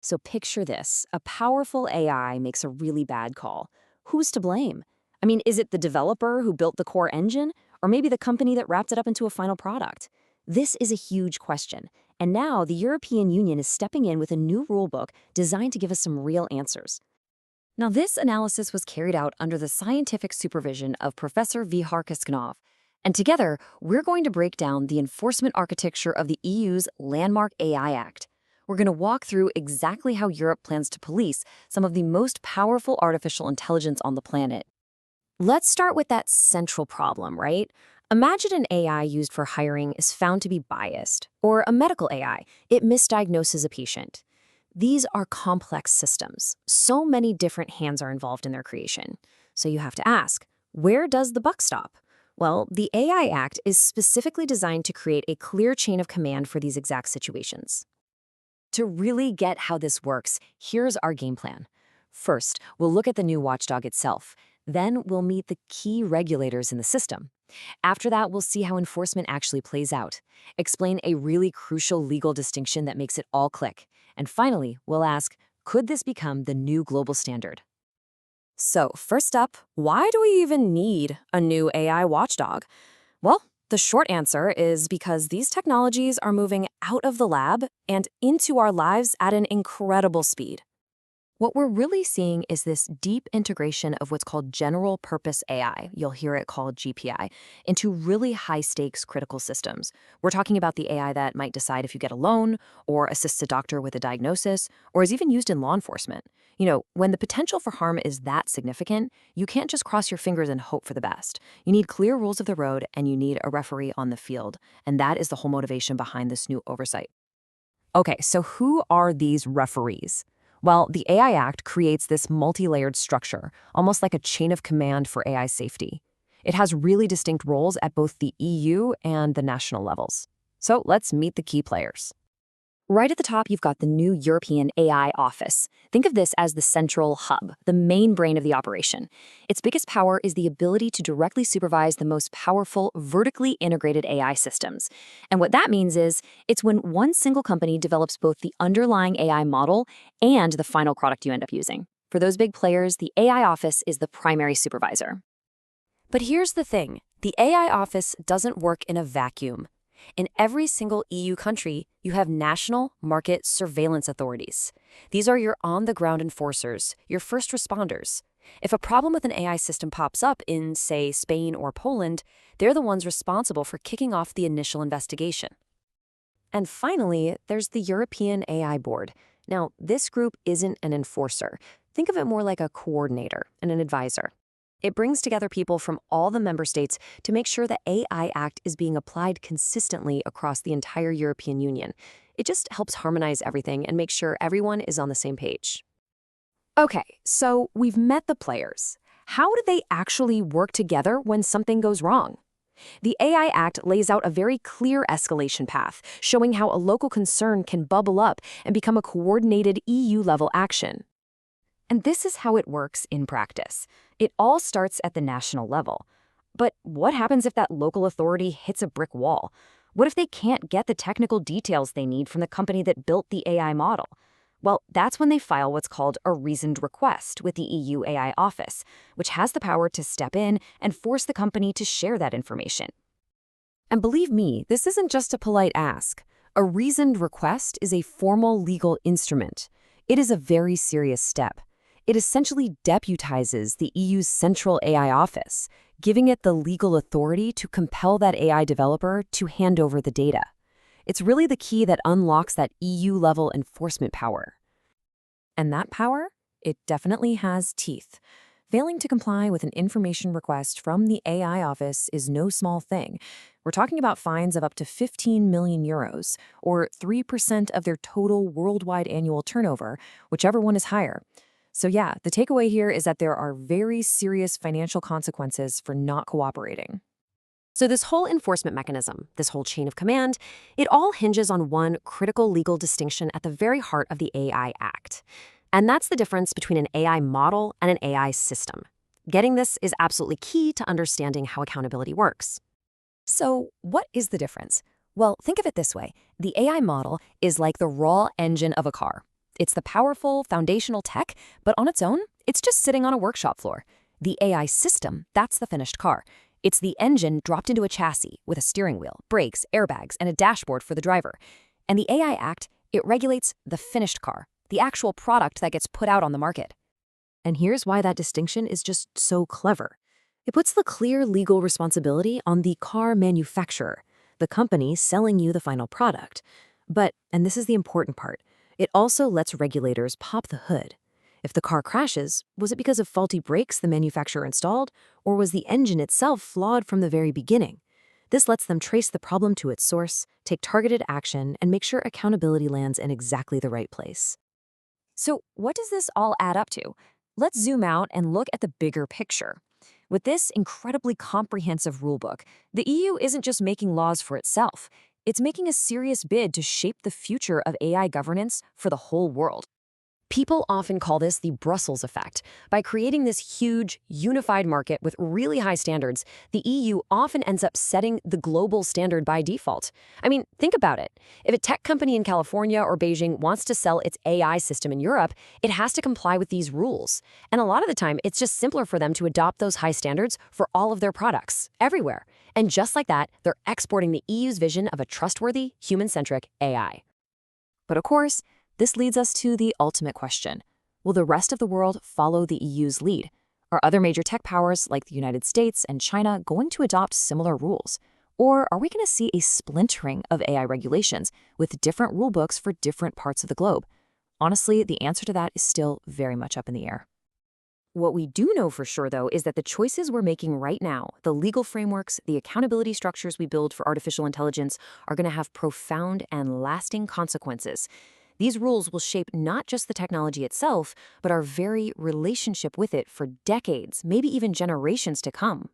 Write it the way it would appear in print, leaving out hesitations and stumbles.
So picture this. A powerful AI makes a really bad call. Who's to blame? I mean, is it the developer who built the core engine? Or maybe the company that wrapped it up into a final product? This is a huge question. And now the European Union is stepping in with a new rulebook designed to give us some real answers. Now, this analysis was carried out under the scientific supervision of Professor Vihar Kiskinov. And together, we're going to break down the enforcement architecture of the EU's landmark AI Act. We're going to walk through exactly how Europe plans to police some of the most powerful artificial intelligence on the planet. Let's start with that central problem, right? Imagine an AI used for hiring is found to be biased, or a medical AI, it misdiagnoses a patient. These are complex systems. So many different hands are involved in their creation. So you have to ask, where does the buck stop? Well, the AI Act is specifically designed to create a clear chain of command for these exact situations. To really get how this works, here's our game plan. First, we'll look at the new watchdog itself. Then we'll meet the key regulators in the system. After that, we'll see how enforcement actually plays out, explain a really crucial legal distinction that makes it all click. And finally, we'll ask, could this become the new global standard? So, first up, why do we even need a new AI watchdog? Well, the short answer is because these technologies are moving out of the lab and into our lives at an incredible speed. What we're really seeing is this deep integration of what's called general purpose AI, you'll hear it called GPAI, into really high-stakes critical systems. We're talking about the AI that might decide if you get a loan, or assists a doctor with a diagnosis, or is even used in law enforcement. You know, when the potential for harm is that significant, you can't just cross your fingers and hope for the best. You need clear rules of the road, and you need a referee on the field. And that is the whole motivation behind this new oversight. Okay, so who are these referees? Well, the AI Act creates this multi-layered structure, almost like a chain of command for AI safety. It has really distinct roles at both the EU and the national levels. So let's meet the key players. Right at the top, you've got the new European AI Office. Think of this as the central hub, the main brain of the operation. Its biggest power is the ability to directly supervise the most powerful, vertically integrated AI systems. And what that means is, it's when one single company develops both the underlying AI model and the final product you end up using. For those big players, the AI Office is the primary supervisor. But here's the thing, the AI Office doesn't work in a vacuum. In every single EU country, you have national market surveillance authorities. These are your on-the-ground enforcers, your first responders. If a problem with an AI system pops up in, say, Spain or Poland, they're the ones responsible for kicking off the initial investigation. And finally, there's the European AI Board. Now, this group isn't an enforcer. Think of it more like a coordinator and an advisor. It brings together people from all the member states to make sure the AI Act is being applied consistently across the entire European Union. It just helps harmonize everything and make sure everyone is on the same page. Okay, so we've met the players. How do they actually work together when something goes wrong? The AI Act lays out a very clear escalation path, showing how a local concern can bubble up and become a coordinated EU-level action. And this is how it works in practice. It all starts at the national level. But what happens if that local authority hits a brick wall? What if they can't get the technical details they need from the company that built the AI model? Well, that's when they file what's called a reasoned request with the EU AI Office, which has the power to step in and force the company to share that information. And believe me, this isn't just a polite ask. A reasoned request is a formal legal instrument. It is a very serious step. It essentially deputizes the EU's central AI office, giving it the legal authority to compel that AI developer to hand over the data. It's really the key that unlocks that EU-level enforcement power. And that power? It definitely has teeth. Failing to comply with an information request from the AI office is no small thing. We're talking about fines of up to 15 million euros, or 3% of their total worldwide annual turnover, whichever one is higher. So yeah, the takeaway here is that there are very serious financial consequences for not cooperating. So this whole enforcement mechanism, this whole chain of command, it all hinges on one critical legal distinction at the very heart of the AI Act. And that's the difference between an AI model and an AI system. Getting this is absolutely key to understanding how accountability works. So what is the difference? Well, think of it this way. The AI model is like the raw engine of a car. It's the powerful, foundational tech, but on its own, it's just sitting on a workshop floor. The AI system, that's the finished car. It's the engine dropped into a chassis with a steering wheel, brakes, airbags, and a dashboard for the driver. And the AI Act, it regulates the finished car, the actual product that gets put out on the market. And here's why that distinction is just so clever. It puts the clear legal responsibility on the car manufacturer, the company selling you the final product. But, and this is the important part, it also lets regulators pop the hood. If the car crashes, was it because of faulty brakes the manufacturer installed, or was the engine itself flawed from the very beginning? This lets them trace the problem to its source, take targeted action, and make sure accountability lands in exactly the right place. So, what does this all add up to? Let's zoom out and look at the bigger picture. With this incredibly comprehensive rulebook, the EU isn't just making laws for itself. It's making a serious bid to shape the future of AI governance for the whole world. People often call this the Brussels effect. By creating this huge, unified market with really high standards, the EU often ends up setting the global standard by default. I mean, think about it. If a tech company in California or Beijing wants to sell its AI system in Europe, it has to comply with these rules. And a lot of the time, it's just simpler for them to adopt those high standards for all of their products, everywhere. And just like that, they're exporting the EU's vision of a trustworthy, human-centric AI. But of course, this leads us to the ultimate question. Will the rest of the world follow the EU's lead? Are other major tech powers like the United States and China going to adopt similar rules? Or are we going to see a splintering of AI regulations with different rulebooks for different parts of the globe? Honestly, the answer to that is still very much up in the air. What we do know for sure, though, is that the choices we're making right now, the legal frameworks, the accountability structures we build for artificial intelligence, are going to have profound and lasting consequences. These rules will shape not just the technology itself, but our very relationship with it for decades, maybe even generations to come.